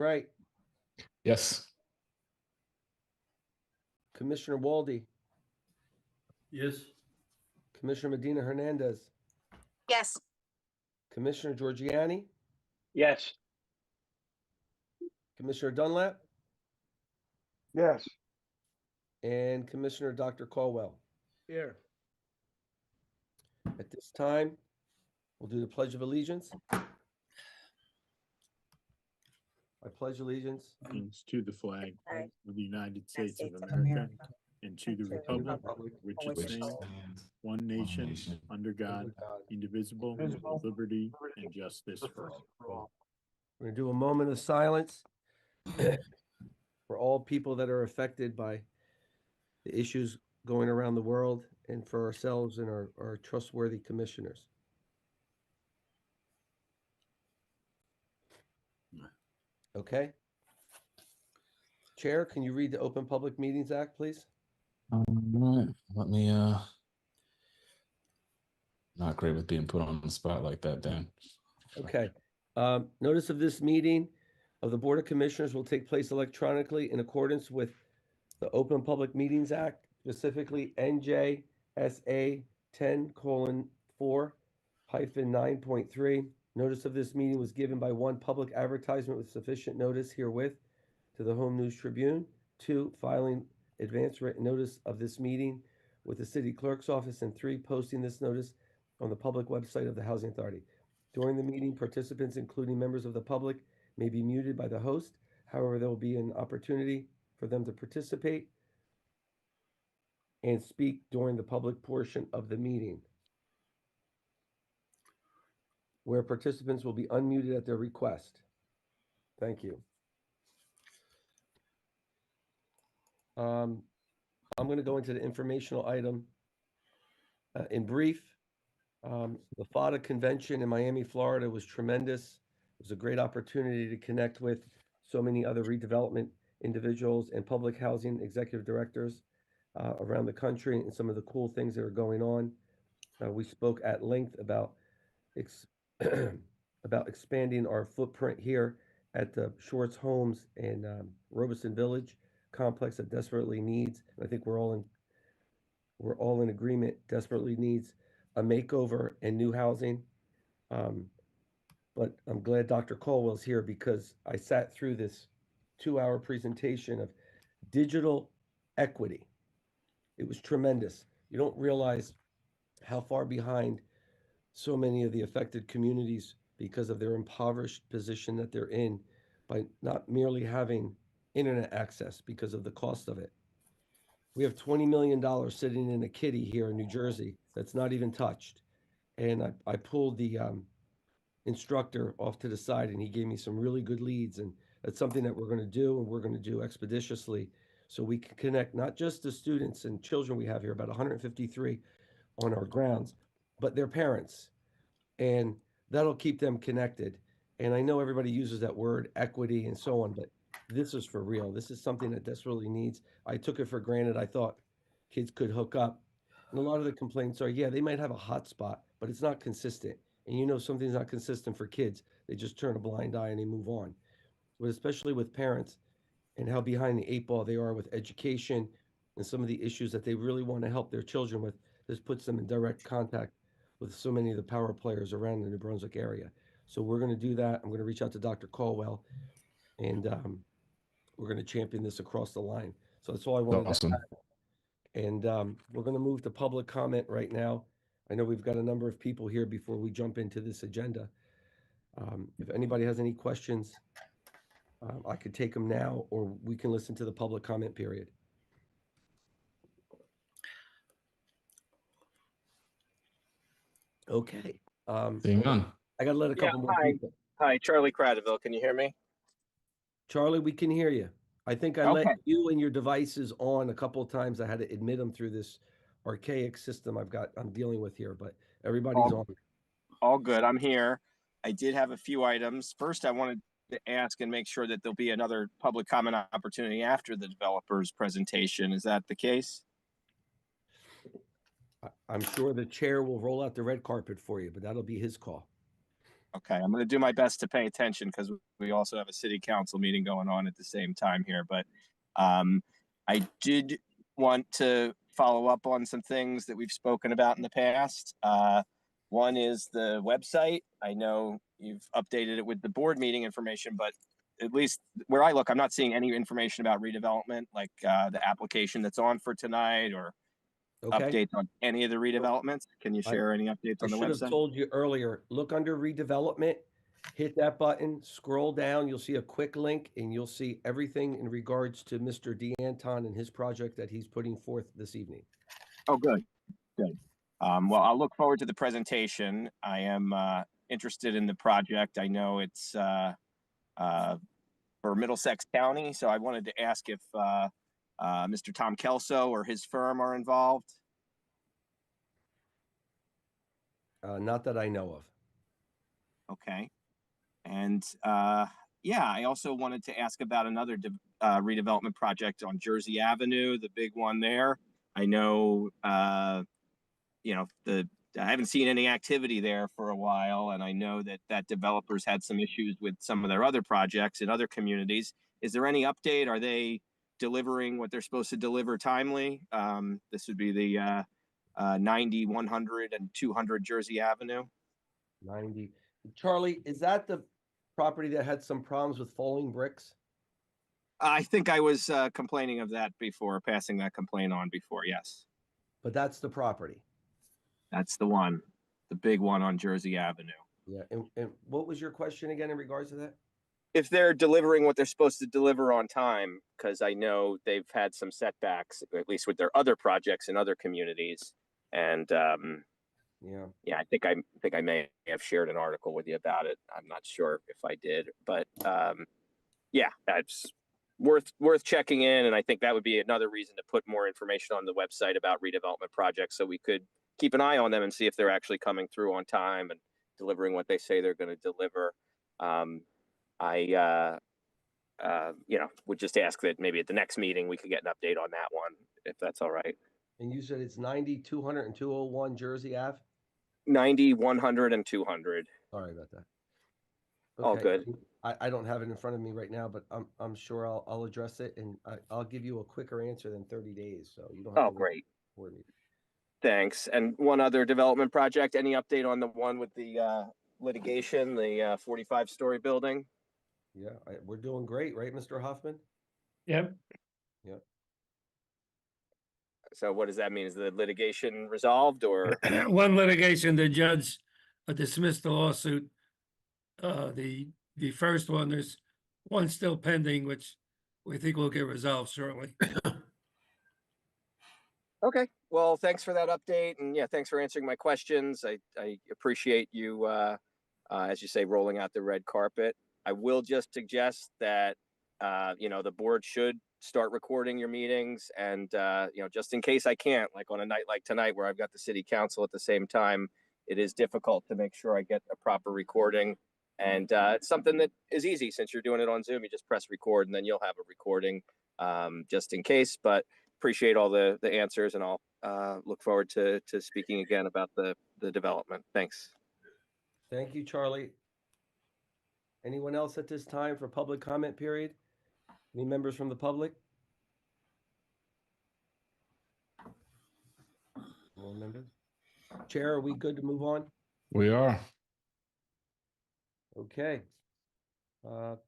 Right. Yes. Commissioner Walde, Yes. Commissioner Medina Hernandez, Yes. Commissioner Giorgiani, Yes. Commissioner Dunlap, Yes. and Commissioner Dr. Caldwell. Here. At this time, we'll do the Pledge of Allegiance. I pledge allegiance To the flag Flag of the United States States of of America America, and to the and to the republic republic which for which it it stands, stands one nation, nation, under God, indivisible, with liberty and justice for all. We're going to do a moment of silence for all people that are affected by the issues going around the world and for ourselves and our trustworthy commissioners. Okay. Chair, can you read the Open Public Meetings Act, please? All right. Let me not great with being put on the spot like that, Dan. Okay. Notice of this meeting of the Board of Commissioners will take place electronically in accordance with the Open Public Meetings Act, specifically NJSA 10:4-9.3. Notice of this meeting was given by 1, public advertisement with sufficient notice herewith to the Home News Tribune. 2, filing advance written notice of this meeting with the City Clerk's Office. And 3, posting this notice on the public website of the Housing Authority. During the meeting, participants, including members of the public, may be muted by the host. However, there will be an opportunity for them to participate and speak during the public portion of the meeting, where participants will be unmuted at their request. Thank you. I'm going to go into the informational item in brief. The FADA convention in Miami, Florida was tremendous. It was a great opportunity to connect with so many other redevelopment individuals and public housing executive directors around the country and some of the cool things that are going on. We spoke at length about about expanding our footprint here at the Shorts Homes and Robeson Village complex that desperately needs. I think we're all in agreement. Desperately needs a makeover and new housing. But I'm glad Dr. Caldwell's here because I sat through this 2-hour presentation of digital equity. It was tremendous. You don't realize how far behind so many of the affected communities because of their impoverished position that they're in by not merely having internet access because of the cost of it. We have $20 million sitting in a kitty here in New Jersey that's not even touched. And I pulled the instructor off to the side and he gave me some really good leads. And that's something that we're going to do, and we're going to do expeditiously so we can connect not just the students and children we have here, about 153 on our grounds, but their parents. And that'll keep them connected. And I know everybody uses that word equity and so on, but this is for real. This is something that desperately needs. I took it for granted. I thought kids could hook up. And a lot of the complaints are, yeah, they might have a hotspot, but it's not consistent. And you know something's not consistent for kids. They just turn a blind eye and they move on. But especially with parents and how behind the 8 ball they are with education and some of the issues that they really want to help their children with, this puts them in direct contact with so many of the power players around the New Brunswick area. So we're going to do that. I'm going to reach out to Dr. Caldwell, and we're going to champion this across the line. So that's all I wanted Awesome. to add. And we're going to move to public comment right now. I know we've got a number of people here before we jump into this agenda. If anybody has any questions, I could take them now, or we can listen to the public comment period. Okay. Hang on. I got to let a couple more hi. people. Hi, Charlie Cradaville. Can you hear me? Charlie, we can hear you. I think I Okay. let you and your devices on a couple of times. I had to admit them through this archaic system I'm dealing with here, but everybody's on. All good. I'm here. I did have a few items. First, I wanted to ask and make sure that there'll be another public comment opportunity after the developer's presentation. Is that the case? I'm sure the chair will roll out the red carpet for you, but that'll be his call. Okay, I'm going to do my best to pay attention because we also have a city council meeting going on at the same time here. But I did want to follow up on some things that we've spoken about in the past. One is the website. I know you've updated it with the board meeting information, but at least where I look, I'm not seeing any information about redevelopment, like the application that's on for tonight or Okay. updates on any of the redevelopments. Can you share any updates I on the should have website? told you earlier, look under redevelopment, hit that button, scroll down, you'll see a quick link and you'll see everything in regards to Mr. DeAnton and his project that he's putting forth this evening. Oh, good, good. Well, I'll look forward to the presentation. I am interested in the project. I know it's for Middlesex County, so I wanted to ask if Mr. Tom Kelso or his firm are involved. Not that I know of. Okay. And yeah, I also wanted to ask about another redevelopment project on Jersey Avenue, the big one there. I know, you know, I haven't seen any activity there for a while, and I know that developers had some issues with some of their other projects in other communities. Is there any update? Are they delivering what they're supposed to deliver timely? This would be the 90, 100, and 200 Jersey Avenue. 90. Charlie, is that the property that had some problems with falling bricks? I think I was complaining of that before, passing that complaint on before. Yes, But that's the property. that's the one, the big one on Jersey Avenue. Yeah. And what was your question again in regards to that? If they're delivering what they're supposed to deliver on time, because I know they've had some setbacks, at least with their other projects in other communities. And yeah, I think I may have shared an article with you about it. I'm not sure if I did, but yeah, that's worth checking in. And I think that would be another reason to put more information on the website about redevelopment projects, so we could keep an eye on them and see if they're actually coming through on time and delivering what they say they're going to deliver. I you know, would just ask that maybe at the next meeting we could get an update on that one, if that's all right. And you said it's 90, 200, and 201 Jersey Ave? 90, 100, and 200. Sorry about that. All Okay. good. I don't have it in front of me right now, but I'm sure I'll address it, and I'll give you a quicker answer than 30 days, so you don't have Oh, to wait great. for me. Thanks. And one other development project, any update on the one with the litigation, the 45-story building? Yeah, we're doing great, right, Mr. Hoffman? Yep. Yep. So what does that mean? Is the litigation resolved, or? One litigation, the judge dismissed the lawsuit. The first one, there's one still pending, which we think will get resolved shortly. Okay. Well, thanks for that update. And yeah, thanks for answering my questions. I appreciate you, as you say, rolling out the red carpet. I will just suggest that, you know, the board should start recording your meetings, and, you know, just in case I can't, like on a night like tonight where I've got the city council at the same time, it is difficult to make sure I get a proper recording. And it's something that is easy since you're doing it on Zoom. You just press record and then you'll have a recording, just in case. But appreciate all the answers, and I'll look forward to speaking again about the development. Thanks. Thank you, Charlie. Anyone else at this time for public comment period? Any members from the public? No members? Chair, are we good to move on? We are. Okay.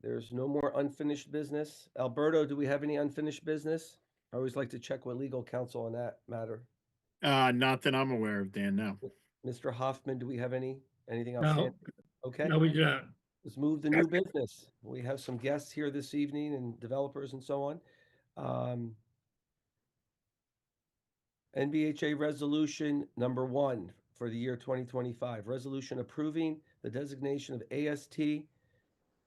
There's no more unfinished business. Alberto, do we have any unfinished business? I always like to check with legal counsel on that matter. Not that I'm aware of, Dan, no. Mr. Hoffman, do we have anything No, outstanding? Okay. no, we do not. Let's move to new business. We have some guests here this evening and developers and so on. NBHA Resolution Number 1 for the year 2025. Resolution approving the designation of AST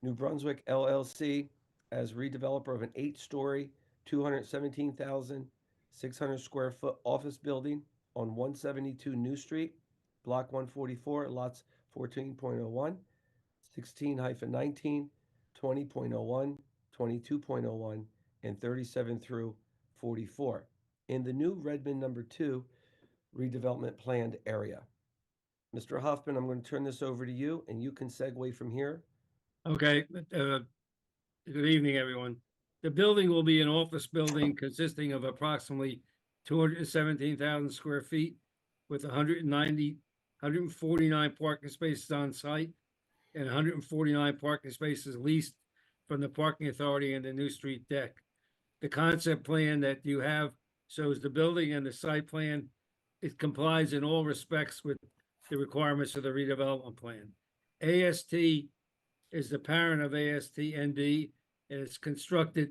New Brunswick LLC as redeveloper of an 8-story, 217,600 square foot office building on 172 New Street, Block 144, lots 14.01, 16-19, 20.01, 22.01, and 37 through 44 in the new Redmond Number 2 redevelopment planned area. Mr. Hoffman, I'm going to turn this over to you, and you can segue from here. Okay, good evening, everyone. The building will be an office building consisting of approximately 217,000 square feet with 149 parking spaces on site and 149 parking spaces leased from the parking authority and the New Street deck. The concept plan that you have shows the building and the site plan. It complies in all respects with the requirements of the redevelopment plan. AST is the parent of AST-ND, and it's constructed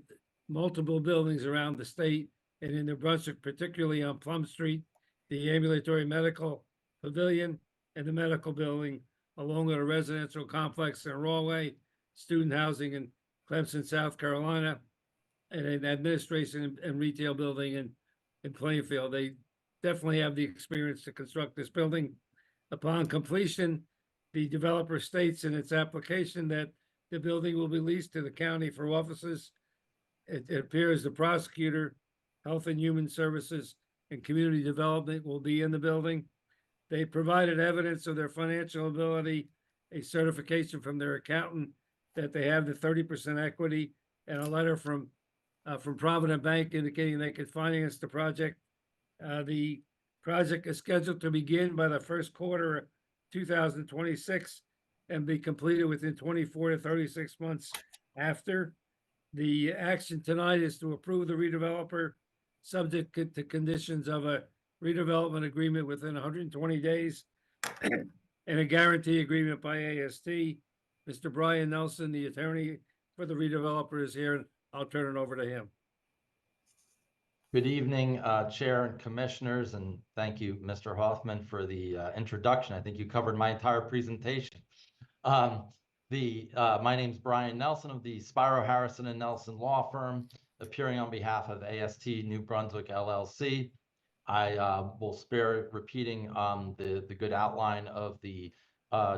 multiple buildings around the state and in New Brunswick, particularly on Plum Street, the ambulatory medical pavilion and the medical building, along with a residential complex in Rawley, student housing in Clemson, South Carolina, and an administration and retail building in Plainfield. They definitely have the experience to construct this building. Upon completion, the developer states in its application that the building will be leased to the county for offices. It appears the prosecutor, Health and Human Services, and Community Development will be in the building. They provided evidence of their financial ability, a certification from their accountant that they have the 30% equity, and a letter from Provident Bank indicating they could finance the project. The project is scheduled to begin by the first quarter of 2026 and be completed within 24 to 36 months after. The action tonight is to approve the redeveloper subject to conditions of a redevelopment agreement within 120 days and a guarantee agreement by AST. Mr. Brian Nelson, the attorney for the redeveloper, is here, and I'll turn it over to him. Good evening, Chair and Commissioners, and thank you, Mr. Hoffman, for the introduction. I think you covered my entire presentation. My name's Brian Nelson of the Spiro, Harrison, and Nelson Law Firm, appearing on behalf of AST New Brunswick, LLC. I will spare repeating the good outline of the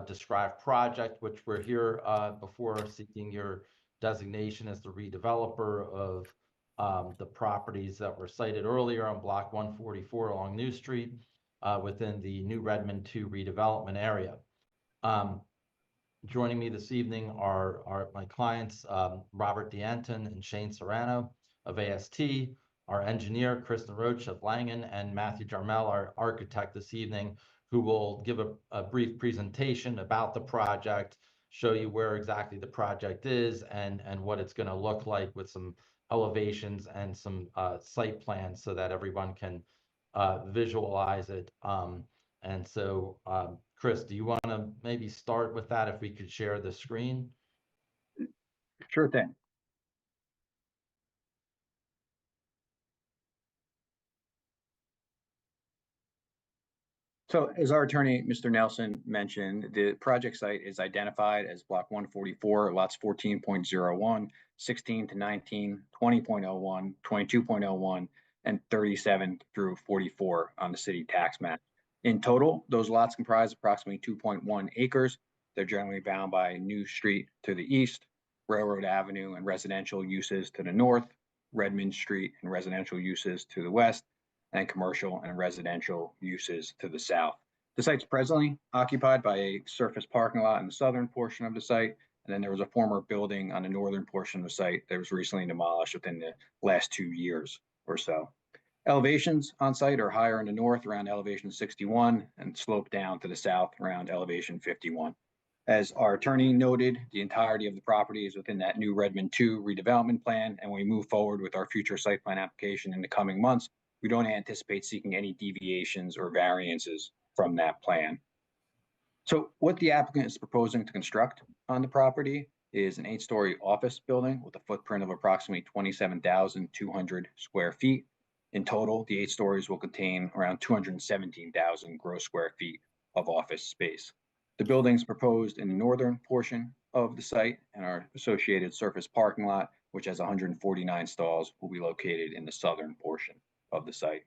described project, which we're here before seeking your designation as the redeveloper of the properties that were cited earlier on Block 144 along New Street within the New Redmond 2 redevelopment area. Joining me this evening are my clients, Robert DeAnton and Shane Serrano of AST, our engineer, Kristen Roach of Langen, and Matthew Jarmel, our architect this evening, who will give a brief presentation about the project, show you where exactly the project is and what it's going to look like with some elevations and some site plans so that everyone can visualize it. And so, Chris, do you want to maybe start with that if we could share the screen? Sure thing. So as our attorney, Mr. Nelson, mentioned, the project site is identified as Block 144, lots 14.01, 16 to 19, 20.01, 22.01, and 37 through 44 on the city tax map. In total, those lots comprise approximately 2.1 acres. They're generally bound by New Street to the east, Railroad Avenue and residential uses to the north, Redmond Street and residential uses to the west, and commercial and residential uses to the south. The site's presently occupied by a surface parking lot in the southern portion of the site, and then there was a former building on the northern portion of the site that was recently demolished within the last 2 years or so. Elevations on site are higher in the north around elevation 61 and slope down to the south around elevation 51. As our attorney noted, the entirety of the property is within that new Redmond 2 redevelopment plan, and when we move forward with our future site plan application in the coming months, we don't anticipate seeking any deviations or variances from that plan. So what the applicant is proposing to construct on the property is an 8-story office building with a footprint of approximately 27,200 square feet. In total, the 8 stories will contain around 217,000 gross square feet of office space. The building's proposed in the northern portion of the site, and our associated surface parking lot, which has 149 stalls, will be located in the southern portion of the site.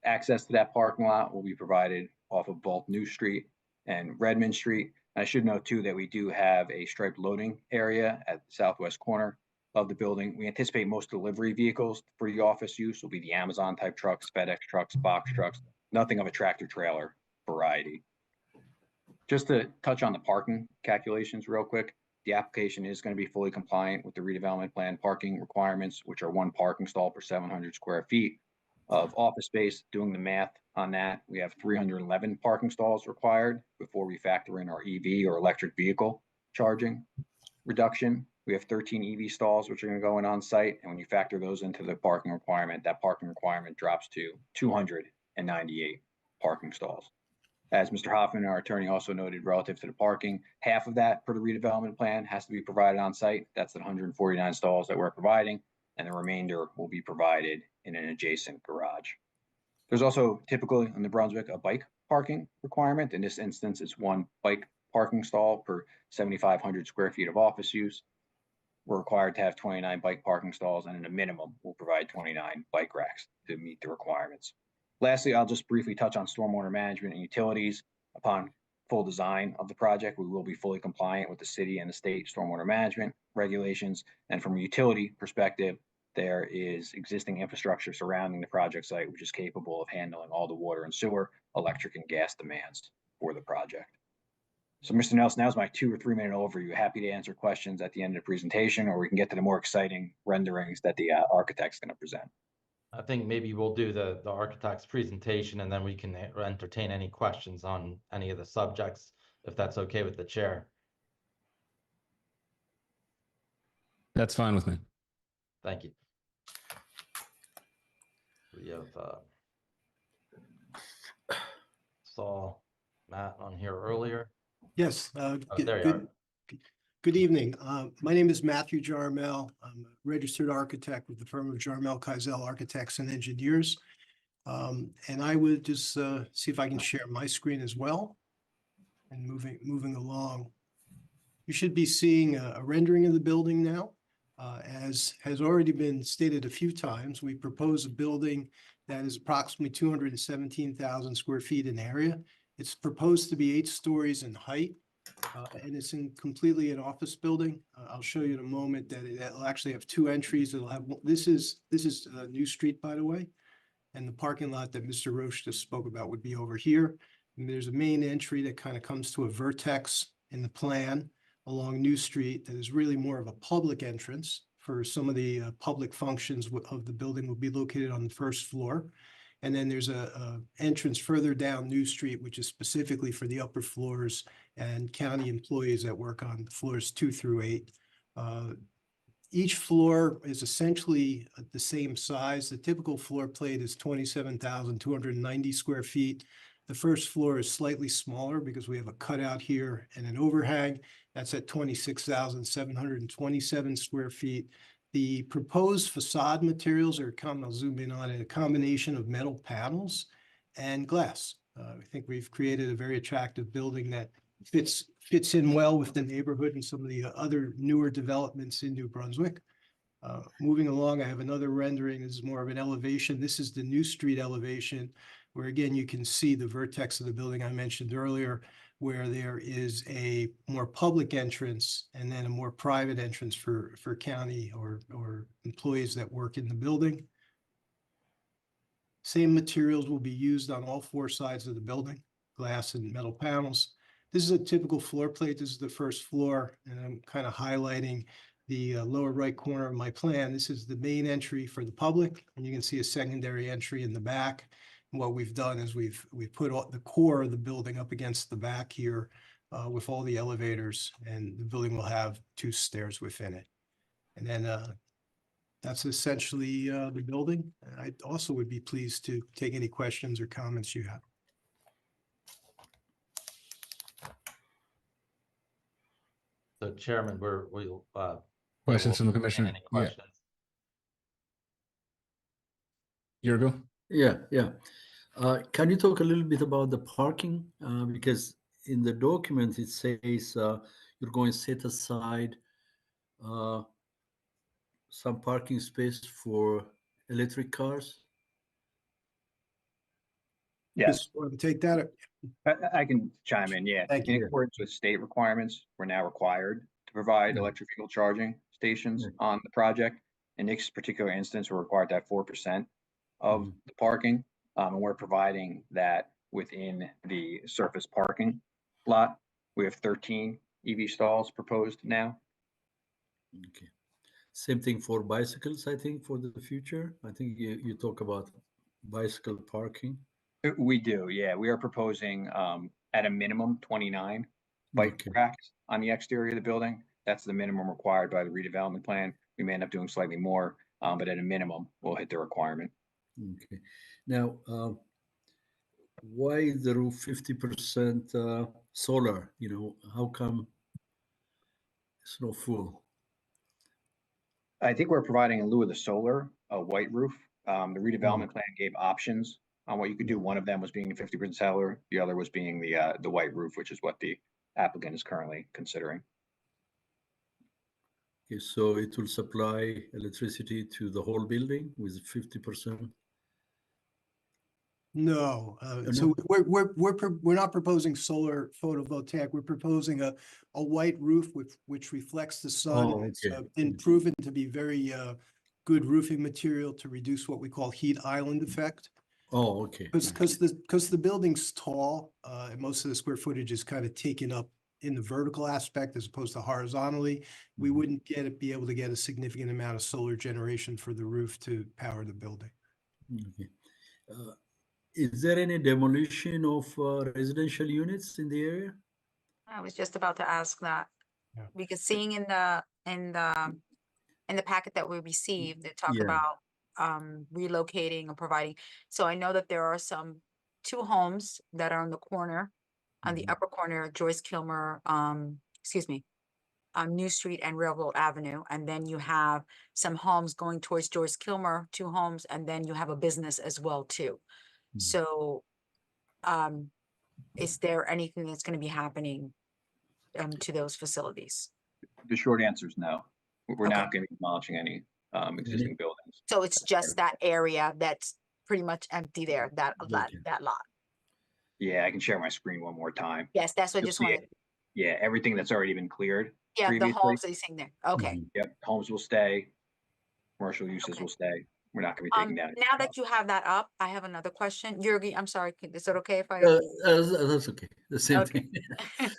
Access to that parking lot will be provided off of both New Street and Redmond Street. And I should note too that we do have a striped loading area at the southwest corner of the building. We anticipate most delivery vehicles for the office use will be the Amazon type trucks, FedEx trucks, box trucks, nothing of a tractor trailer variety. Just to touch on the parking calculations real quick, the application is going to be fully compliant with the redevelopment plan parking requirements, which are 1 parking stall per 700 square feet of office space. Doing the math on that, we have 311 parking stalls required before we factor in our EV or electric vehicle charging reduction. We have 13 EV stalls, which are going to go in on site. And when you factor those into the parking requirement, that parking requirement drops to 298 parking stalls. As Mr. Hoffman, our attorney, also noted relative to the parking, half of that per the redevelopment plan has to be provided on site. That's the 149 stalls that we're providing, and the remainder will be provided in an adjacent garage. There's also typically in the Brunswick a bike parking requirement. In this instance, it's 1 bike parking stall per 7,500 square feet of office use. We're required to have 29 bike parking stalls, and at a minimum, we'll provide 29 bike racks to meet the requirements. Lastly, I'll just briefly touch on stormwater management and utilities. Upon full design of the project, we will be fully compliant with the city and the state stormwater management regulations. And from a utility perspective, there is existing infrastructure surrounding the project site, which is capable of handling all the water and sewer, electric and gas demands for the project. So Mr. Nelson, that was my 2 or 3 minute overview. Happy to answer questions at the end of the presentation, or we can get to the more exciting renderings that the architect's going to present. I think maybe we'll do the architect's presentation and then we can entertain any questions on any of the subjects, if that's okay with the chair. That's fine with me. Thank you. We have saw Matt on here earlier. Yes, Oh, there you are. good evening. My name is Matthew Jarmel. I'm a registered architect with the firm of Jarmel Keisel Architects and Engineers. And I would just see if I can share my screen as well. And moving along. You should be seeing a rendering of the building now. As has already been stated a few times, we propose a building that is approximately 217,000 square feet in area. It's proposed to be 8 stories in height. And it's completely an office building. I'll show you in a moment that it'll actually have 2 entries. It'll have, this is New Street, by the way. And the parking lot that Mr. Roche just spoke about would be over here. And there's a main entry that kind of comes to a vertex in the plan along New Street that is really more of a public entrance for some of the public functions of the building will be located on the 1st floor. And then there's a entrance further down New Street, which is specifically for the upper floors and county employees that work on floors 2 through 8. Each floor is essentially the same size. The typical floor plate is 27,290 square feet. The 1st floor is slightly smaller because we have a cutout here and an overhang. That's at 26,727 square feet. The proposed facade materials are, I'll zoom in on it, a combination of metal panels and glass. I think we've created a very attractive building that fits in well with the neighborhood and some of the other newer developments in New Brunswick. Moving along, I have another rendering. This is more of an elevation. This is the New Street elevation, where again, you can see the vertex of the building I mentioned earlier, where there is a more public entrance and then a more private entrance for county or employees that work in the building. Same materials will be used on all 4 sides of the building, glass and metal panels. This is a typical floor plate. This is the 1st floor, and I'm kind of highlighting the lower right corner of my plan. This is the main entry for the public, and you can see a secondary entry in the back. And what we've done is we've put the core of the building up against the back here with all the elevators, and the building will have 2 stairs within it. And then that's essentially the building. I also would be pleased to take any questions or comments you have. So Chairman, we'll Questions from the entertain commission? any Yeah. questions. Yurgo? Yeah. Can you talk a little bit about the parking? Because in the document it says you're going to set aside some parking space for electric cars. Yes, Want to take that? I can chime in. Yeah, Thank in you. accordance with state requirements, we're now required to provide Yeah. electric vehicle charging stations Yeah. on the project. In this particular instance, we're required to have 4% of the parking, and we're providing that within the surface parking lot. We have 13 EV stalls proposed now. Okay. Same thing for bicycles, I think, for the future. I think you talk about bicycle parking. We do, yeah. We are proposing at a minimum 29 bike Okay. racks on the exterior of the building. That's the minimum required by the redevelopment plan. We may end up doing slightly more, but at a minimum, we'll hit the requirement. Okay. Now, why is the roof 50% solar? You know, how come it's not full? I think we're providing in lieu of the solar, a white roof. The redevelopment plan gave options on what you could do. One of them was being 50% solar. The other was being the white roof, which is what the applicant is currently considering. Okay, so it will supply electricity to the whole building with 50%? No, no? so we're not proposing solar photovoltaic. We're proposing a white roof which reflects the sun. Oh, It's okay. been proven to be very good roofing material to reduce what we call heat island effect. Oh, okay. Because the building's tall, and most of the square footage is kind of taken up in the vertical aspect as opposed to horizontally, we wouldn't be able to get a significant amount of solar generation for the roof to power the building. Okay. Is there any demolition of residential units in the area? I was just about to ask that. Yeah. Because seeing in the packet that we received, they talk Yeah. about relocating and providing. So I know that there are two homes that are on the corner, on the upper corner, Joyce Kilmer, New Street and Railroad Avenue. And then you have some homes going towards Joyce Kilmer, 2 homes, and then you have a business as well too. So is there anything that's going to be happening to those facilities? The short answer is no. We're Okay. not going to be demolishing any existing buildings. So it's just that area that's pretty much empty there, that lot. Yeah, I can share my screen one more time. Yes, that's what I You'll just see it. wanted. Yeah, everything that's already been cleared. Yeah, the previously. homes that you're seeing there. Okay. Yep, homes will stay. Commercial uses Okay. will stay. We're not going to be taking down. Now that you have that up, I have another question. Jurgi, I'm sorry, is it okay if I? That's okay. The same Okay. thing.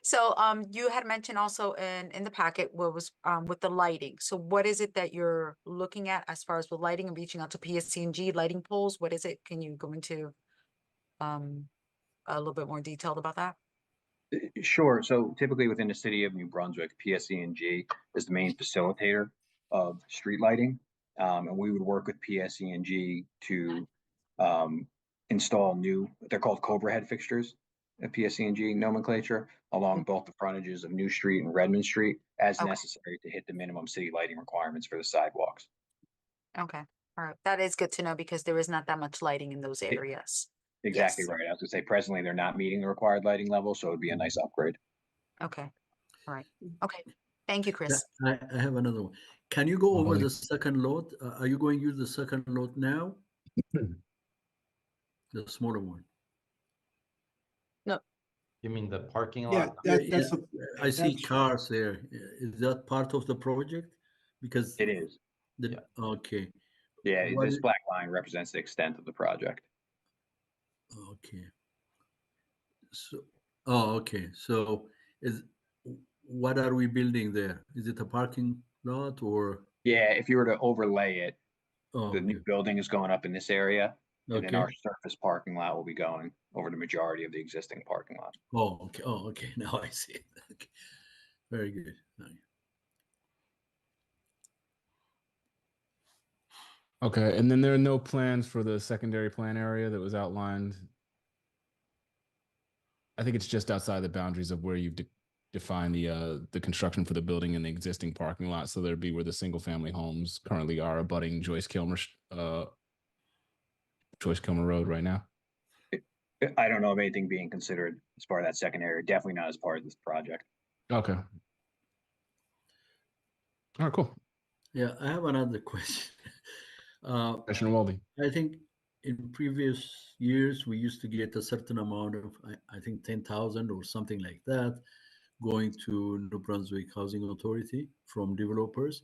So, you had mentioned also in the packet what was, with the lighting. So what is it that you're looking at as far as with lighting and reaching out to PSC&G lighting poles? What is it? Can you go into, a little bit more detailed about that? Sure. So typically within the city of New Brunswick, PSC&G is the main facilitator of street lighting. And we would work with PSC&G to install new, they're called Cobra head fixtures, PSC&G nomenclature, along both the frontages of New Street and Redmond Street as Okay. necessary to hit the minimum city lighting requirements for the sidewalks. Okay, all right. That is good to know because there is not that much lighting in those areas. Exactly Yes. right. I was gonna say presently they're not meeting the required lighting level, so it'd be a nice upgrade. Okay, all right. Okay, thank you, Chris. I have another one. Can you go over Molly. the second lot? Are you going to use the second lot now? The smaller one. You mean the parking Yeah, lot? that's I see that's- cars there. Is that part of the project? Because It is. okay, Yeah, What this is- black line represents the extent of the project. okay. So, oh, okay. So what are we building there? Is it a parking lot or? Yeah, if you were to overlay it, Oh, the new okay. building is going up in this area, and then Okay. our surface parking lot will be going over the majority of the existing parking lot. Oh, okay. Oh, okay. Now I see. Okay. Very good. Okay, and then there are no plans for the secondary plan area that was outlined. I think it's just outside the boundaries of where you've defined the construction for the building and the existing parking lot. So there'd be where the single family homes currently are abutting Joyce Kilmer Road right now. I don't know of anything being considered as part of that second area, definitely not as part of this project. Okay. All right, cool. Yeah, I have another question. Commissioner Waldy. I think in previous years, we used to get a certain amount of, I think 10,000 or something like that, going to New Brunswick Housing Authority from developers.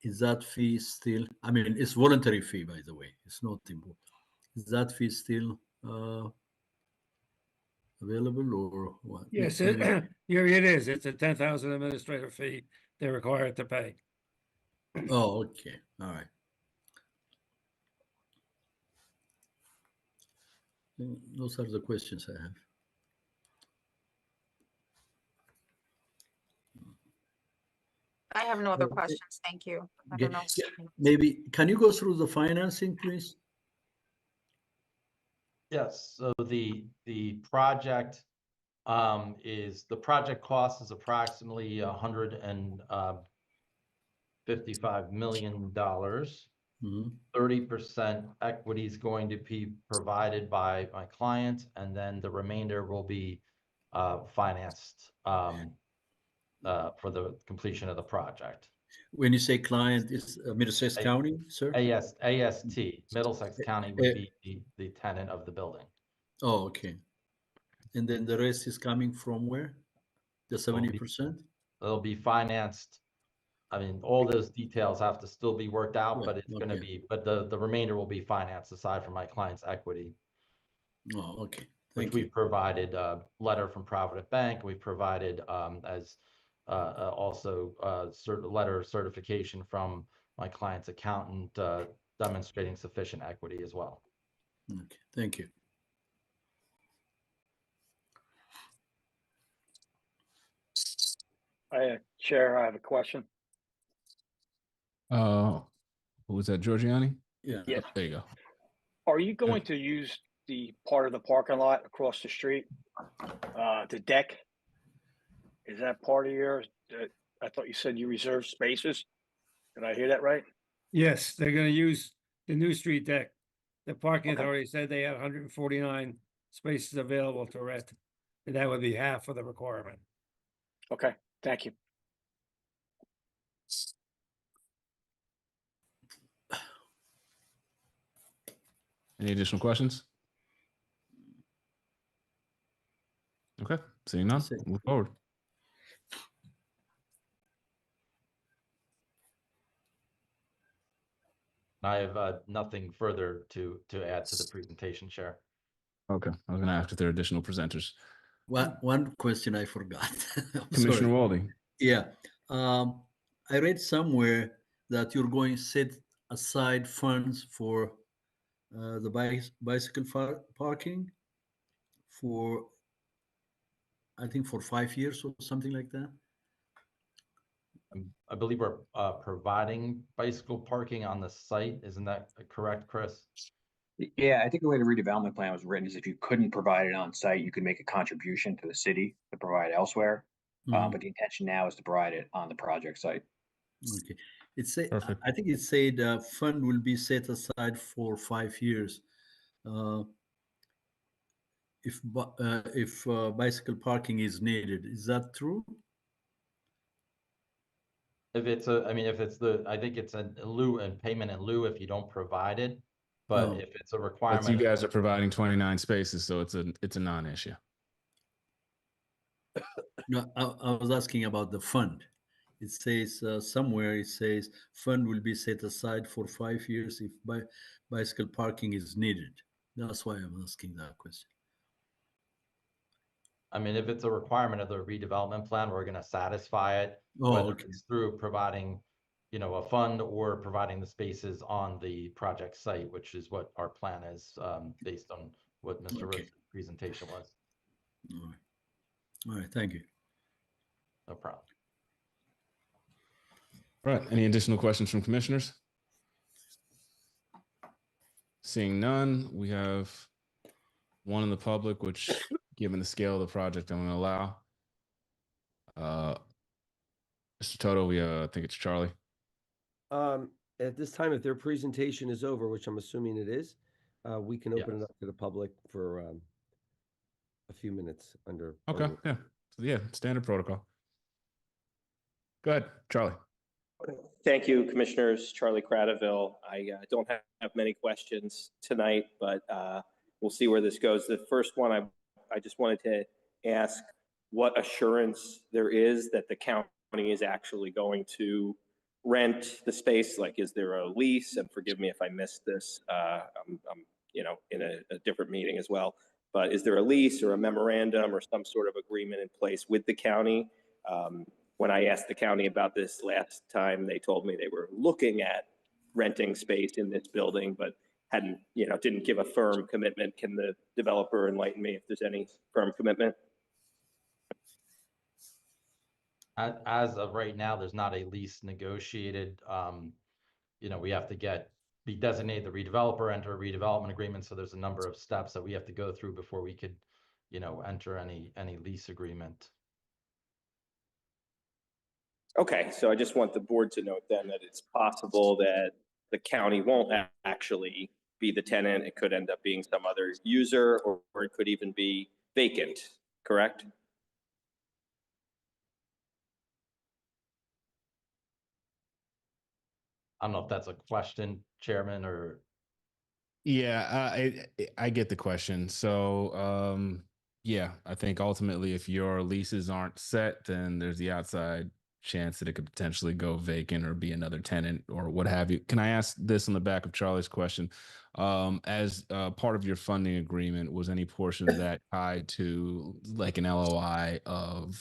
Is that fee still, I mean, it's voluntary fee, by the way, it's not important. Is that fee still available or what? Yes, Maybe- here it is. It's a 10,000 administrative fee they're required to pay. Oh, okay, all right. Those are the questions I have. I have no other Okay. questions. Thank you. I Okay. don't know. Yeah, maybe, can you go through the financing, please? Yes, so the project the project cost is approximately $155 million. Mhm. 30% equity is going to be provided by my client, and then the remainder will be financed for the completion of the project. When you say client, it's Middlesex A- County, sir? AST, Middlesex County would be the tenant of the building. Oh, okay. And then the rest is coming from where? The 70%? It'll be financed. I mean, all those details have to still be worked out, Yeah, but it's gonna okay. be, but the remainder will be financed aside from my client's equity, Oh, okay. which Thank we you. provided a letter from Provident Bank. We provided as also letter of certification from my client's accountant demonstrating sufficient equity as well. Okay, thank you. Chair, I have a question. Who was that, Giorgiani? Yeah. Yes. There you go. Are you going to use the part of the parking lot across the street, the deck? Is that part of yours? I thought you said you reserved spaces. Did I hear that right? Yes, they're gonna use the New Street deck. The parking Okay. authority said they had 149 spaces available to rent. And that would be half of the requirement. Okay, thank you. Any additional questions? Okay, seeing none, That's it. move forward. I have nothing further to add to the presentation, Chair. Okay, I was gonna ask if there are additional presenters. One question I forgot. I'm Commissioner sorry. Walding. Yeah. I read somewhere that you're going to set aside funds for the bicycle parking for, I think, for 5 years or something like that. I believe we're providing bicycle parking on the site. Isn't that correct, Chris? Yeah, I think the way the redevelopment plan was written is if you couldn't provide it on site, you could make a contribution to the city to provide elsewhere. Mhm. But the intention now is to provide it on the project site. Okay. It say, Perfect. I think it said fund will be set aside for 5 years. If bicycle parking is needed, is that true? If it's I think it's a lieu and payment in lieu if you don't provide it. But Oh. if it's a But requirement. you guys are providing 29 spaces, so it's a non-issue. No, I was asking about the fund. It says somewhere, it says fund will be set aside for 5 years if bicycle parking is needed. That's why I'm asking that question. I mean, if it's a requirement of the redevelopment plan, we're gonna satisfy it. Oh, Whether okay. it's through providing, a fund or providing the spaces on the project site, which is what our plan is, based on what Mr. Okay. Rhodes' presentation was. All right. All right, thank you. No problem. All right, any additional questions from commissioners? Seeing none, we have one in the public, which, given the scale of the project, I'm going to allow. Mr. Toto, I think it's Charlie. At this time, if their presentation is over, which I'm assuming it is, we can open it Yes. up to the public for a few minutes under. Okay, yeah. So, yeah, standard protocol. Go ahead, Charlie. Thank you, Commissioners. Charlie Cradaville. I don't have many questions tonight, but we'll see where this goes. The first one, I just wanted to ask what assurance there is that the county is actually going to rent the space. Like, is there a lease? And forgive me if I missed this. I'm in a different meeting as well. but is there a lease or a memorandum or some sort of agreement in place with the county? When I asked the county about this last time, they told me they were looking at renting space in this building, but hadn't, didn't give a firm commitment. Can the developer enlighten me if there's any firm commitment? As of right now, there's not a lease negotiated. We have to be designated the redeveloper, enter a redevelopment agreement. So there's a number of steps that we have to go through before we could, enter any lease agreement. Okay, so I just want the board to note then that it's possible that the county won't actually be the tenant. It could end up being some other user, or it could even be vacant, correct? I don't know if that's a question, Chairman, or. Yeah, I get the question. So, yeah, I think ultimately if your leases aren't set, then there's the outside chance that it could potentially go vacant or be another tenant or what have you. Can I ask this on the back of Charlie's question? As part of your funding agreement, was any portion of that tied to like an LOI of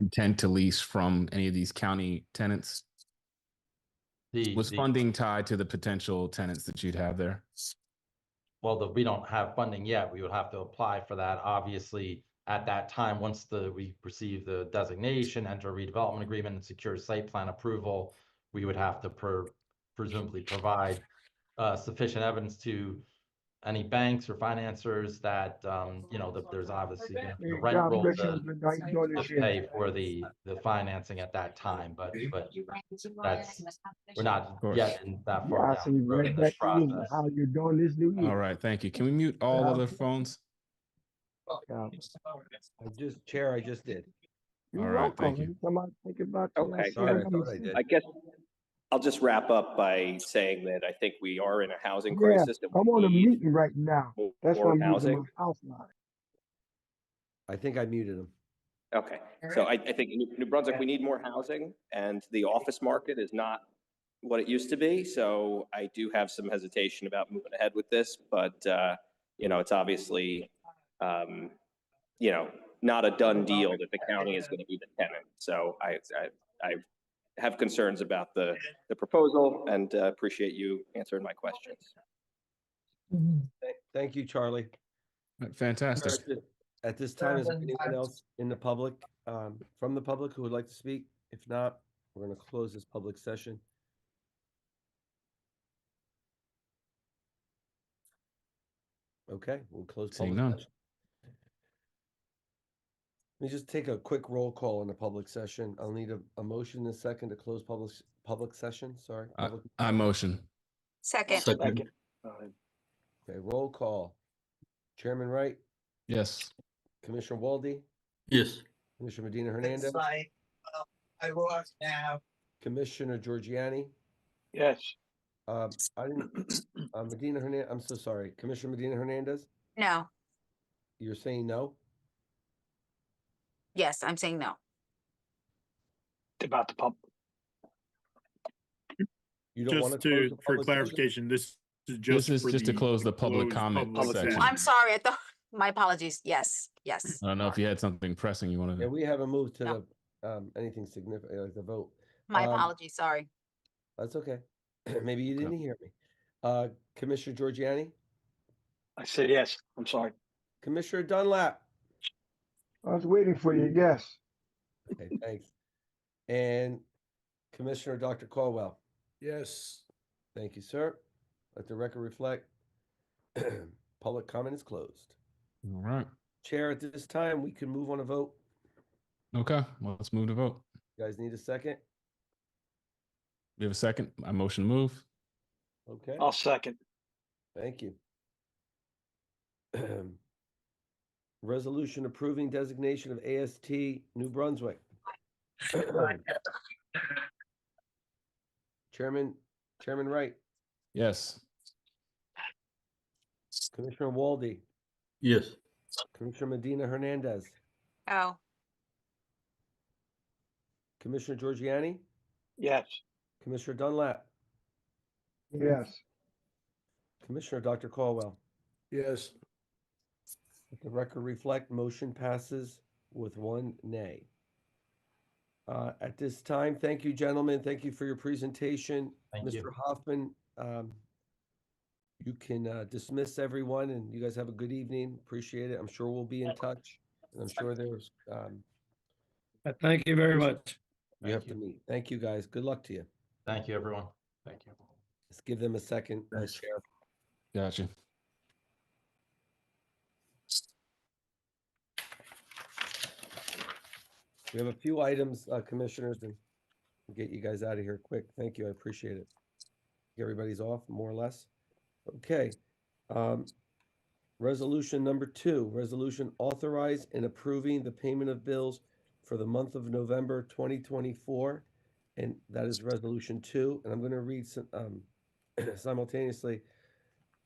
intent to lease from any of these county tenants? Was funding tied to the potential tenants that you'd have there? Well, we don't have funding yet. We would have to apply for that. Obviously, at that time, once we receive the designation, enter a redevelopment agreement, and secure site plan approval, we would have to presumably provide sufficient evidence to any banks or financiers that that there's obviously the rent roll to pay for the financing at that time. But we're not yet in that far down the road in this process. How you doing this new year? All right, thank you. Can we mute all other phones? Chair, I just did. You're All right, welcome. thank you. Somebody think about Okay. Sorry, I thought I did. I guess I'll just wrap up by saying that I think we are in a housing Yeah, crisis. And I'm on a we need meeting right now. That's why more I'm using housing. my house line. I think I muted him. Okay, so I think in New Brunswick, we need more housing, and the office market is not what it used to be. So I do have some hesitation about moving ahead with this, but it's obviously, not a done deal that the county is going to be the tenant. So I have concerns about the proposal, and appreciate you answering my questions. Thank you, Charlie. Fantastic. At this time, is there anyone else in the public, from the public who would like to speak? If not, we're going to close this public session. Okay, we'll close Seeing public none. session. Let me just take a quick roll call in the public session. I'll need a motion in a second to close public session. Sorry. I motion. Second. Second. Okay, roll call. Chairman Wright, Yes. Commissioner Walde, Yes. Commissioner Medina Hernandez, I was now. Commissioner Giorgiani. Yes. I didn't, Medina Hernandez, I'm so sorry. Commissioner Medina Hernandez, No. you're saying no? Yes, I'm saying no. About the pump. You don't want Just to close the for public session? clarification, this is This just is for just to the close the public closed comment public section. I'm sorry. I thought, my apologies. Yes. I don't know if you had something pressing you wanted Yeah, to. we haven't moved to No. the, anything significant, like the vote. My apologies. Sorry. That's okay. Maybe you didn't hear me. Commissioner Giorgiani, I said yes. I'm sorry. Commissioner Dunlap. I was waiting for you, yes. Okay, thanks. And Commissioner Dr. Caldwell. Yes. Thank you, sir. Let the record reflect. Public comment is closed. All right. Chair, at this time, we can move on a vote. Okay. Well, let's move to vote. You guys need a second? We have a second. I motion to move. Okay, I'll second. thank you. Resolution approving designation of AST New Brunswick. Chairman Wright, Yes. Commissioner Walde, Yes. Commissioner Medina Hernandez, Oh, Commissioner Giorgiani, Yes. Commissioner Dunlap, Yes. Commissioner Dr. Caldwell. Yes. Let the record reflect, motion passes with 1 nay. At this time, thank you, gentlemen. Thank you for your presentation. Thank you. Mr. Hoffman, you can dismiss everyone, and you guys have a good evening. Appreciate it. I'm sure we'll be in touch, and I'm sure there's Thank you very much. you have to meet. Thank you, guys. Good luck to you. Thank you, everyone. Thank you. Let's give them a second, Nice. Chair. Gotcha. We have a few items, commissioners, and we'll get you guys out of here quick. Thank you. I appreciate it. Everybody's off, more or less. Okay. Resolution number 2, resolution authorize and approving the payment of bills for the month of November 2024. And that is resolution 2. And I'm going to read simultaneously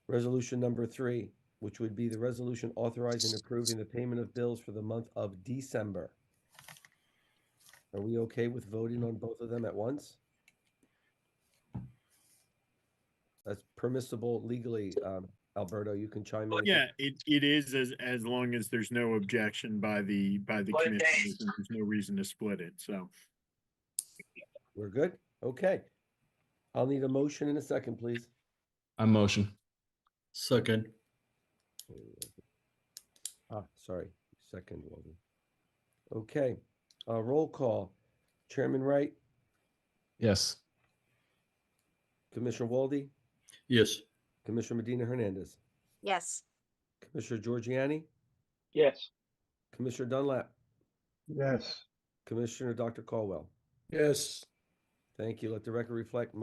resolution number 3, which would be the resolution authorizing and approving the payment of bills for the month of December. Are we okay with voting on both of them at once? That's permissible legally. Alberto, you can chime in. Yeah, it is as long as there's no objection by the commissioners and there's no reason to split it. So We're good? Okay. I'll need a motion in a second, please. I motion. Second. Sorry. Second, Walden. Okay. Roll call. Chairman Wright, Yes. Commissioner Walde, Yes. Commissioner Medina Hernandez, Yes. Commissioner Giorgiani, Yes. Commissioner Dunlap, Yes. Commissioner Dr. Caldwell. yes. Thank you. Let the record reflect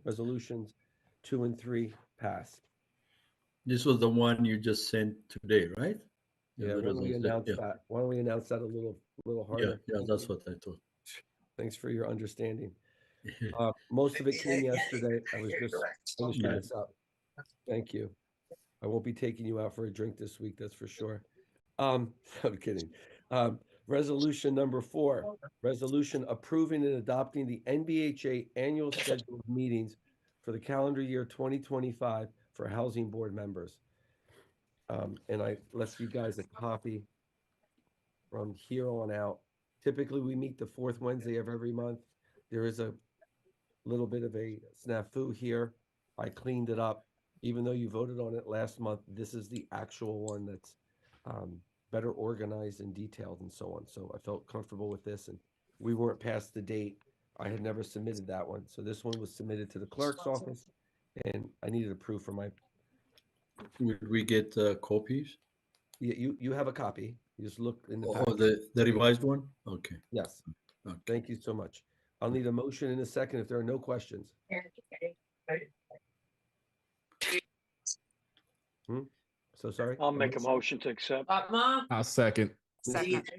resolutions 2 and 3 passed. This was the one you just sent today, right? Yeah, the why don't we resolution. announce Yeah. that? Why don't we announce that a little Yeah, harder? yeah, that's what I thought. Thanks for your understanding. Most of it came yesterday. I was just finishing Yeah. this up. Thank you. I won't be taking you out for a drink this week, that's for sure. I'm kidding. Resolution number 4, resolution approving and adopting the NBHA annual scheduled meetings for the calendar year 2025 for housing board members. And I left you guys a copy from here on out. Typically, we meet the 4th Wednesday of every month. There is a little bit of a snafu here. I cleaned it up. Even though you voted on it last month, this is the actual one that's better organized and detailed and so on. So I felt comfortable with this, and we weren't past the date. I had never submitted that one. So this one was submitted to the clerk's office, and I needed a proof for my. Will we get copies? Yeah, you have a copy. You just look in the Oh, packet. the revised one? Okay. Yes. Okay. Thank you so much. I'll need a motion in a second if there are no questions. So sorry. I'll make a motion to accept. I'll second. Second.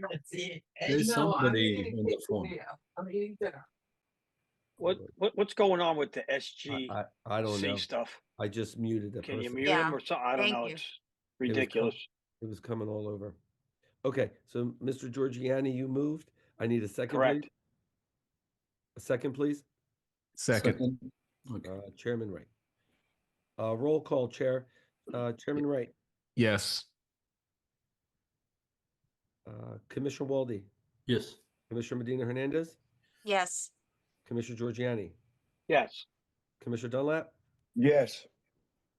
There's somebody on the phone. What's going on with the SG I don't know. stuff? I just muted the Can you person. mute Yeah, him or something? I don't thank know. you. It's ridiculous. It was coming all over. Okay, so Mr. Giorgiani, you moved. I need a second, Correct. please. A second, please. Second. Okay. Chairman Wright. Roll call, Chair. Chairman Wright. Yes. Commissioner Walde. Yes. Commissioner Medina Hernandez. Yes. Commissioner Giorgiani. Yes. Commissioner Dunlap. Yes.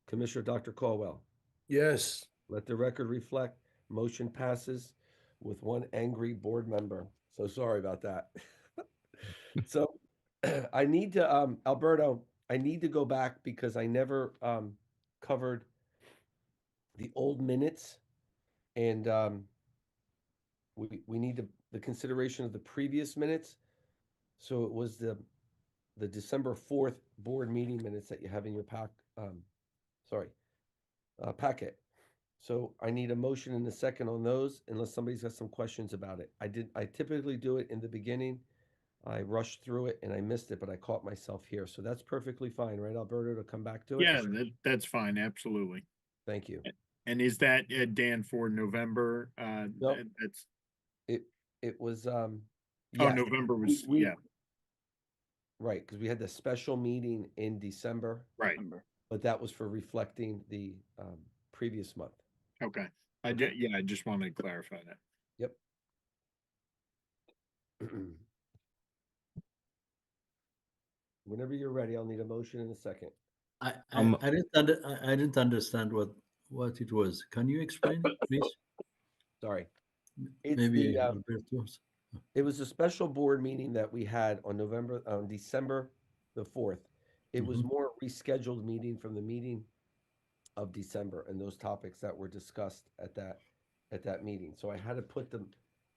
Commissioner Dr. Caldwell. Yes. Let the record reflect, motion passes with 1 angry board member. So sorry about that. So I need to, Alberto, I need to go back because I never covered the old minutes. And we need the consideration of the previous minutes. So it was the December 4th board meeting minutes that you have in your packet. So I need a motion in a second on those, unless somebody's got some questions about it. I typically do it in the beginning. I rushed through it and I missed it, but I caught myself here. So that's perfectly fine, right, Alberto, to come back to it? Yeah, that's fine. Absolutely. Thank you. And is that Dan for November? Nope. That's It was, yes. November was yeah. Right, because we had the special meeting in December. Right. But that was for reflecting the previous month. Okay. I just wanted to clarify that. Yep. Whenever you're ready, I'll need a motion in a second. I Um, I didn't understand what it was. Can you explain, please? Sorry. It's Maybe the, Alberto's. it was a special board meeting that we had on December the 4th. It was Mhm. more a rescheduled meeting from the meeting of December and those topics that were discussed at that meeting. So I had to put the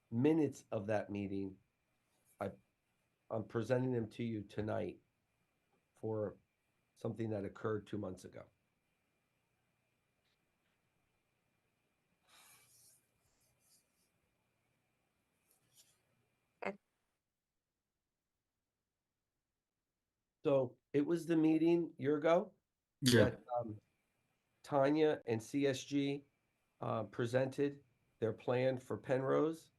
minutes of that meeting. I'm presenting them to you tonight for something that occurred 2 months ago. So it was the meeting a year ago Yeah. that Tanya and CSG presented their plan for Penrose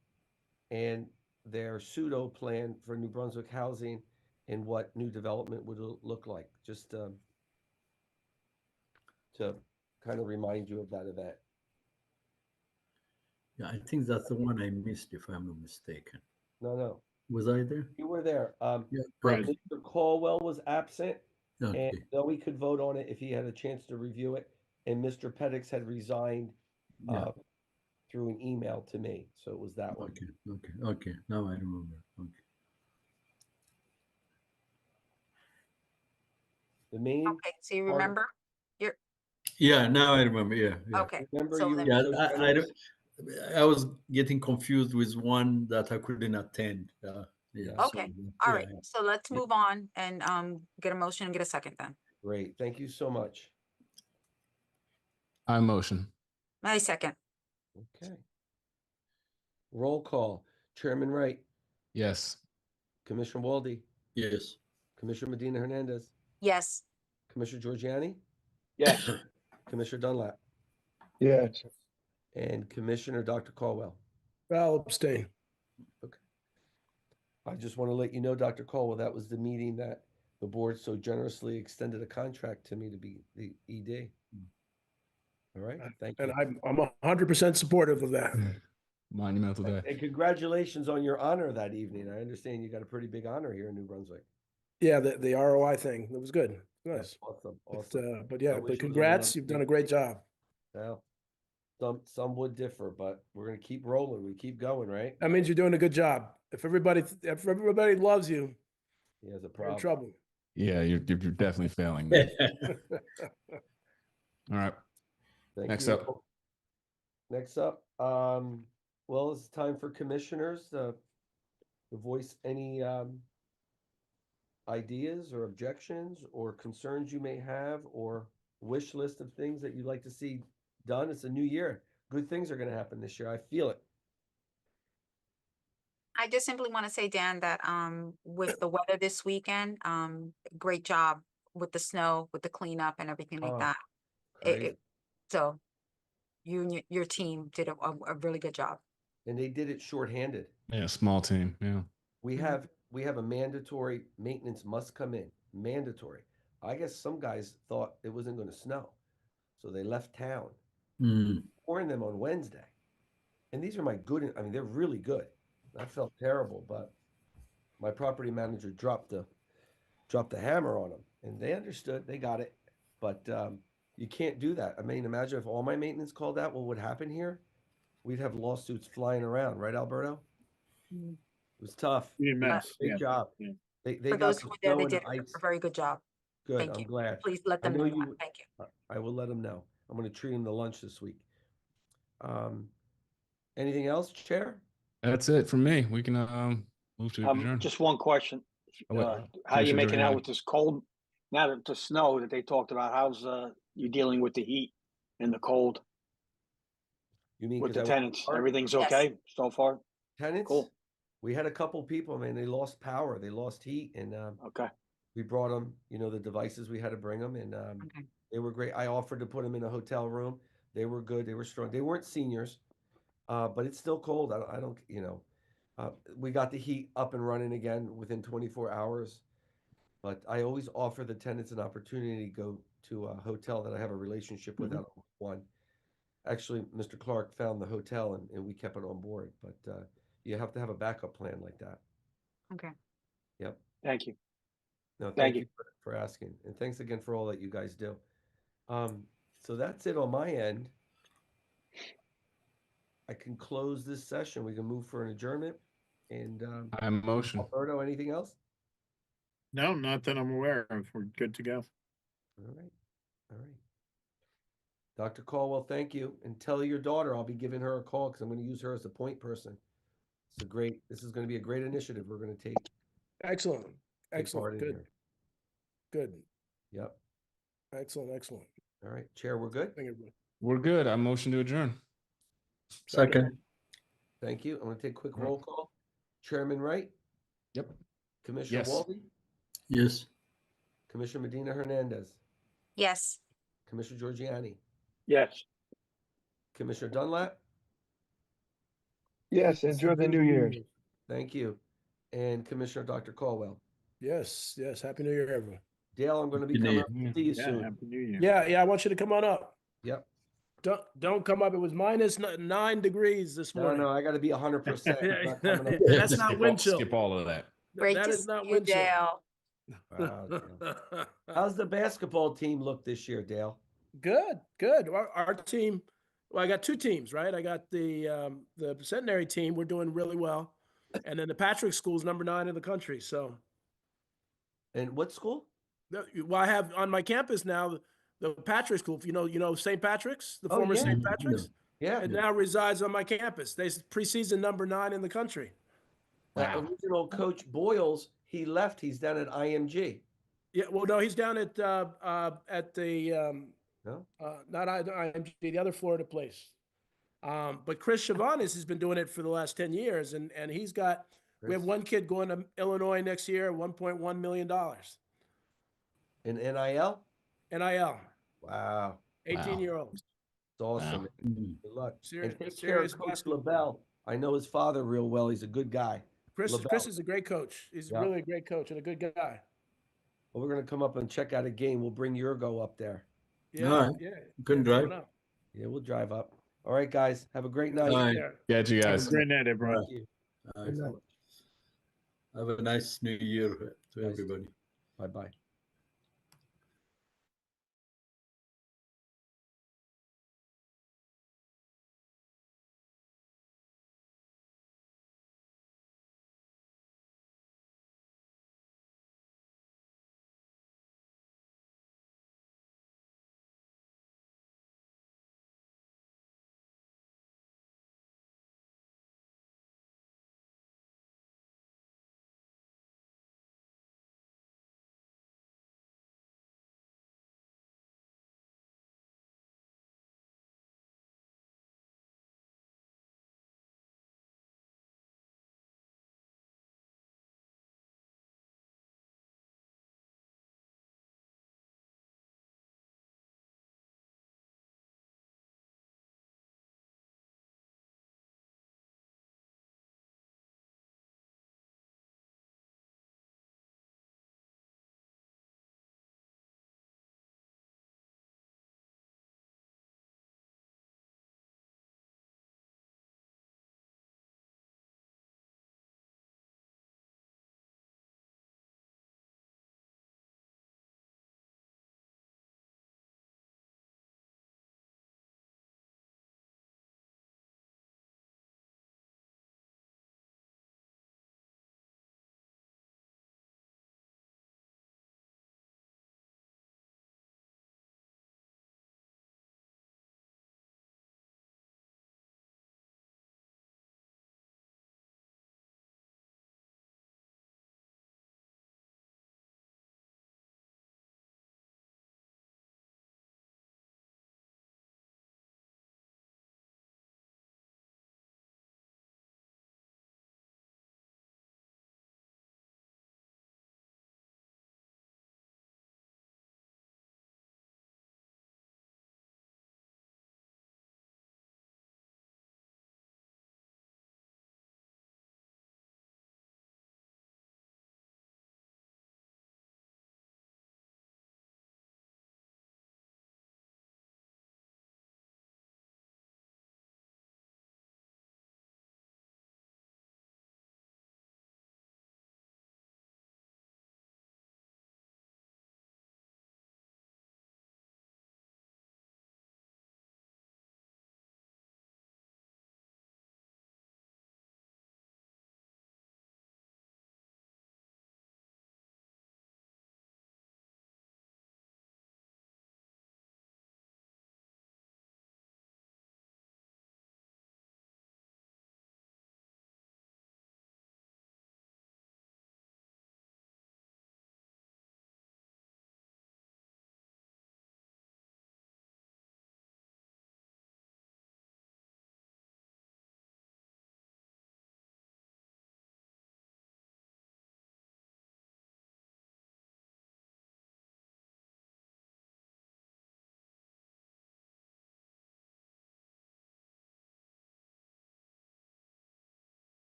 and their pseudo plan for New Brunswick housing and what new development would look like. Just to kind of remind you of that event. Yeah, I think that's the one I missed, if I'm not mistaken. No, Was I there? you were there. Yeah. But Okay. Mr. Caldwell was absent, and Okay. though we could vote on it if he had a chance to review it, and Mr. Pettix had resigned Yeah. through an email to me, so it was that one. Okay. Now I remember. Okay. The main Okay, so you part- remember? You're, Yeah. Now I remember. Yeah. okay. Remember so you then- were Yeah. so I generous? I was getting confused with one that I couldn't attend. Yeah. Okay, all right, so let's move on and get a motion and get a second then. Great, thank you so much. I motion. My second, Okay. Roll call. Chairman Wright, Yes. Commissioner Walde, Yes. Commissioner Medina Hernandez, yes, Commissioner Giorgiani, Yes. Commissioner Dunlap, Yes. and Commissioner Dr. Caldwell. I'll abstain. I just want to let you know, Dr. Caldwell, that was the meeting that the board so generously extended a contract to me to be the ED. All right, thank you. And I'm 100% supportive of that. Monumental day. And congratulations on your honor that evening. I understand you got a pretty big honor here in New Brunswick. Yeah, the ROI thing, it was good. Nice. Awesome, But, awesome. but I yeah, wish it but was congrats, another you've done a big- great job. Well, some would differ, but we're gonna keep rolling. We keep going, right? That means you're doing a good job. If everybody loves you, He has a you're in problem. trouble. Yeah, you're definitely failing me. All right. Thank Next you. up. Next up, well, it's time for commissioners to voice any ideas or objections or concerns you may have or wish list of things that you'd like to see done. It's a new year. Good things are gonna happen this year. I feel it. I just simply want to say, Dan, that with the weather this weekend, great job with the snow, with the cleanup and everything like Oh, that. Great. So you and your team did a really good job. And they did it shorthanded. Yeah, small team. Yeah. We Mhm. have a mandatory maintenance must come in, mandatory. I guess some guys thought it wasn't gonna snow, so they left town. Mm. Pouring them on Wednesday. And these are my good, I mean, they're really good. I felt terrible, but my property manager dropped the hammer on them and they understood, they got it. But you can't do that. I mean, imagine if all my maintenance called out, what would happen here? We'd have lawsuits flying around, right, Alberto? Mhm. It was tough. EMS, Great yeah. job. Yeah. They For got those the who were there, snow they and did the ice. a very good job. Good, Thank I'm you. glad. Please let I them know know that. you, Thank you. I will let them know. I'm gonna treat them to lunch this week. Anything else, Chair? That's it for me. We can move to adjourn. Just one question. Oh, wait. How you Commissioner making out Giuliani. with this cold? Now that the snow that they talked about, how's you dealing with the heat and the cold You mean with the 'cause I was tenants? hard? Everything's Yes. okay so far? Tenants? Cool. We had a couple people, man, they lost power, they lost heat, and Okay. we brought them, the devices we had to bring them, and Okay. they were great. I offered to put them in a hotel room. They were good, they were strong. They weren't seniors, but it's still cold. I don't, we got the heat up and running again within 24 hours. But I always offer the tenants an opportunity to go to a hotel that I have a relationship with out of one. Actually, Mr. Clark found the hotel and we kept it on board, but you have to have a backup plan like that. Okay. Yep. Thank you. No, Thank thank you. you for asking. And thanks again for all that you guys do. So that's it on my end. I can close this session. We can move for an adjournment. And I motion. Alberto, anything else? No, not that I'm aware of. We're good to go. All right. All right. Dr. Caldwell, thank you. And tell your daughter I'll be giving her a call because I'm going to use her as a point person. This is going to be a great initiative we're going to take Excellent. part Excellent. in Good. here. Good. Yep. Excellent. Excellent. All right. Chair, we're good. Thank you. We're good. I motion to adjourn. Second. Thank you. I'm going to take a quick All right. roll call. Chairman Wright, Yep. Commissioner Yes. Walby, Yes. Commissioner Medina Hernandez, Yes. Commissioner Giorgiani, Yes. Commissioner Dunlap. Yes, enjoy the New Year's. Thank you. And Commissioner Dr. Caldwell. Yes. Yes. Happy New Year, everyone. Dale, I'm going to be Happy New coming Year. up to see you Yeah, soon. Happy New Year. Yeah. Yeah. I want you to come on up. Yep. Don't come up. It was minus 9 degrees this No, morning. no, I got to be 100%. Not coming up. That's not Skip wind all, chill. skip all of that. Great That to is not see you, wind chill. Dale. Wow, Dale. How's the basketball team look this year, Dale? Good, good. Our team, well, I got 2 teams, right? I got the Centenary team. We're doing really well, and then the Patrick School's number 9 in the country. So, And what school? well, I have on my campus now the Patrick School. You know St. Patrick's, the Oh, former yeah. St. Patrick's. Yeah. It now resides on my campus. They preseason number 9 in the country. That Wow. original coach Boyles, he left. He's down at IMG. Yeah, well, no, he's down at the No? not IMG, the other Florida place. But Chris Chavanis has been doing it for the last 10 years, and we have Chris? one kid going to Illinois next year, $1.1 million. In NIL? NIL, Wow. 18-year-old. It's awesome. Wow. Man. Good luck. Serious- And take serious care of Coach basketball. LaBelle. I know his father real well. He's a good guy. Chris LaBelle. is a great coach. He's Yeah. really a great coach and a good guy. Well, we're going to come up and check out a game. We'll bring Yurgo up there. Yeah, All right. yeah. You can yeah, drive. coming up. Yeah, we'll drive up. All right, guys. Have a great night. All right. Yeah. Catch you Have guys. a great night, everyone. Thank you. Have a nice New Year to Nice. everybody. Bye-bye.